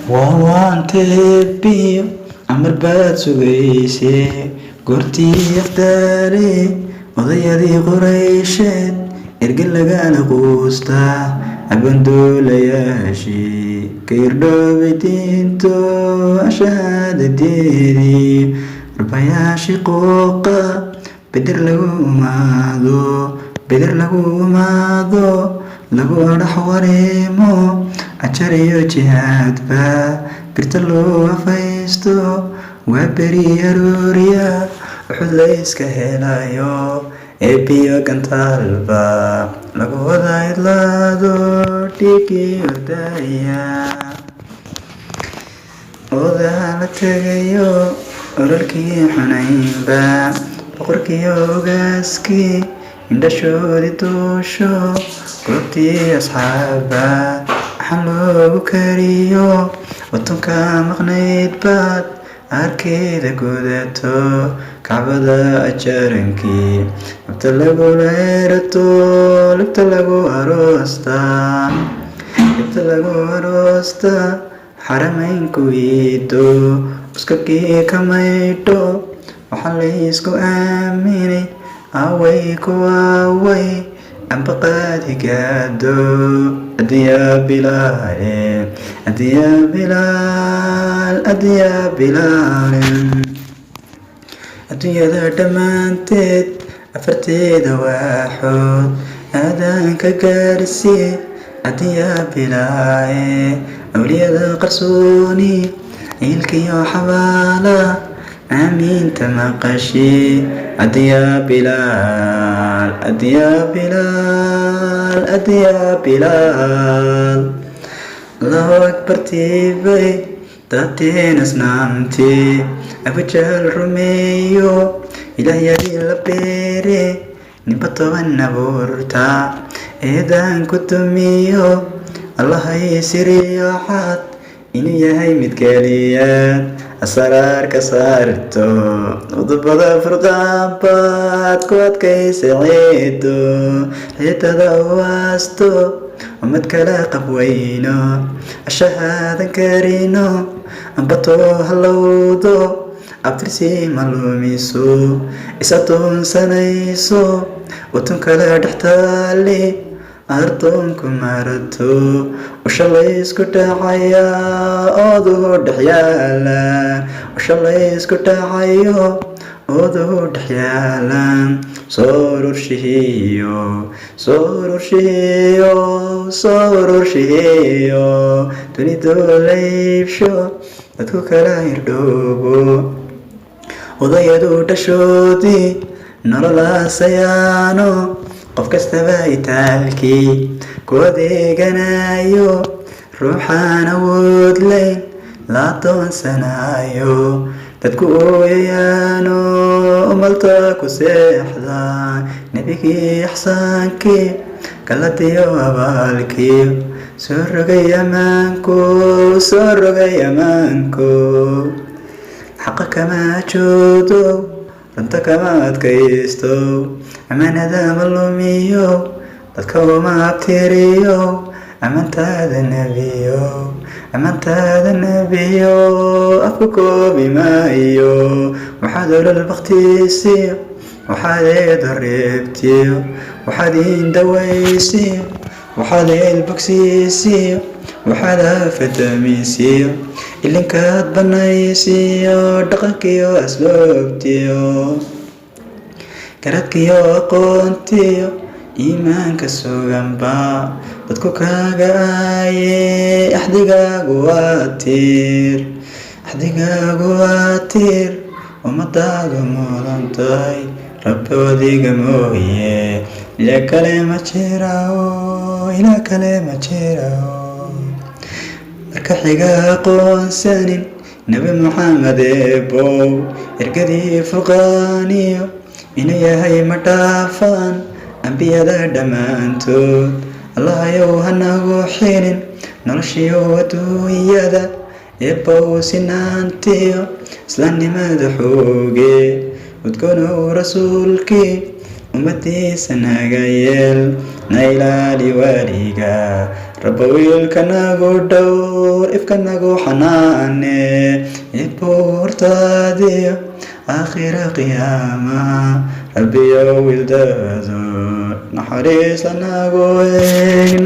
waan teebiyo amar baad sugaysee goortii afdaale odayadii qoraysheed erge lagala quustaa abandoolayaashii ka irdhoobay diinto ashahaadadeedii rubayaashii qooqa beder lagu umaado lagu adhax wareemo ajar iyo jihaadba birta loo afaysto waa beri arooriya wuxud layska helayo eebiyo gantaalba lagu wada idlaado dhiigii ordaya odaha la tegayo ololkii xunaynba boqorkii ogaaskii indhashoodii duusho goobtii asxaaba waxaan loogu kariyo watunka maqnayd baad arkeeda gudato kacbada ajarankii labta lagu leerato libta lagu aroosta xaramaynku iido uskagii ka maydho waxaa laysku aaminay away kuwaaway ambaqaad higaado adiyaa bilaal adduunyada dhammaanteed afarteeda waaxood aadaanka gaarsiye adiyaa bilaaye awliyada qarsooni ciilkiyo xabaala aamiinta maqashi adiyaa bilaal allahu akbar tiibay daateen asnaamtii abujahal rumeeyo ilaahyadii la beere ninba 10 abuurta eedaan ku tumiyo allahay siriyo xad inuu yahay mid keliyaad asraarka saarto udubada furqaanbaad ku adkaysa ciido xitada waasto umad kala qabweyno ashahaadan karino ambato halowdo abtirsi malumiso isatoonsanayso watun kala dhextaali ardoonku marato ushalaysku dhacaya ooduu dhexyaala ushalaysku dhacayo ooduu dhexyaala soo ururshihiyo dunidoo laybsho dadku kala hirdhoobo odayadu dhashoodii nololaasayaano qof kastaba itaalkii ku adeeganayo ruuxaan awood layn la doonsanayo dadku ooyayaano umalta ku seexda nebigii ixsaankii galadiyo abaalkii soo rogay ammaanku xaqa kama joodo runta kama adkaysto amaanada ma lumiyo dadka uma abtiriyo amaantaada nebiyo afku koobi maayo waxaad olol baktiisiyo waxaad eedo reebtiyo waxaad indawaysiyo waxaad eelbogsiisiyo waxaad afadamisiyo ilinkaad banaysiyo dhaqankiyo asloobtiyo garadkiyo aqoontiyo iimaanka suganba dadku kaaga aaye axdigaagu waa tiir ummadaadu mudan tahay rabboodiga mooye ilaa kale ma jirao marka xiga aqoonsanin nebi maxamed eebow ergadii furqaaniyo inuu yahay ma dhaafaan ambiyada dhammaantood allahayow hanagu xinin noloshiyo adduunyada eebbow sinaantiyo islaamnimada xooge udgonow rasuulkii ummadiisa naga yeel na ilaali weliga rabba wiilka nagu dhowr ifka nagu xanaane ibuurtaadiyo aakhira qiyaamaha rabbiyo wildado naxariis lanagu eeg